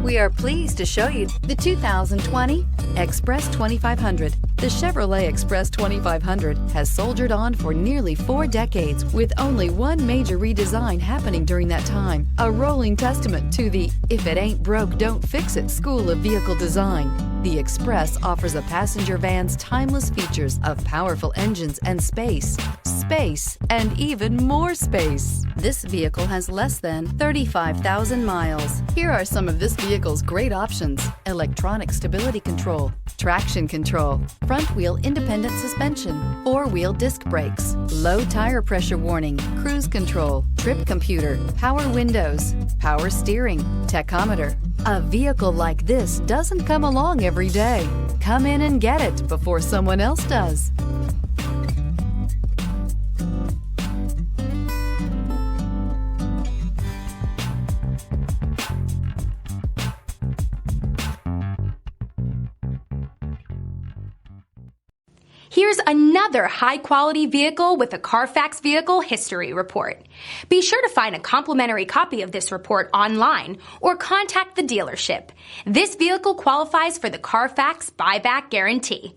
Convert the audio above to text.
We are pleased to show you the 2020 Express 2500. The Chevrolet Express 2500 has soldiered on for nearly 4 decades with only one major redesign happening during that time. A rolling testament to the "if it ain't broke, don't fix it" school of vehicle design. The Express offers a passenger van's timeless features of powerful engines and space, and even more space. This vehicle has less than 35,000 miles. Here are some of this vehicle's great options: electronic stability control, traction control, front wheel independent suspension, 4-wheel disc brakes, low tire pressure warning, cruise control, trip computer, power windows, power steering, tachometer. A vehicle like this doesn't come along every day. Come in and get it before someone else does. Here's another high-quality vehicle with a Carfax Vehicle History Report. Be sure to find a complimentary copy of this report online or contact the dealership. This vehicle qualifies for the Carfax Buyback Guarantee.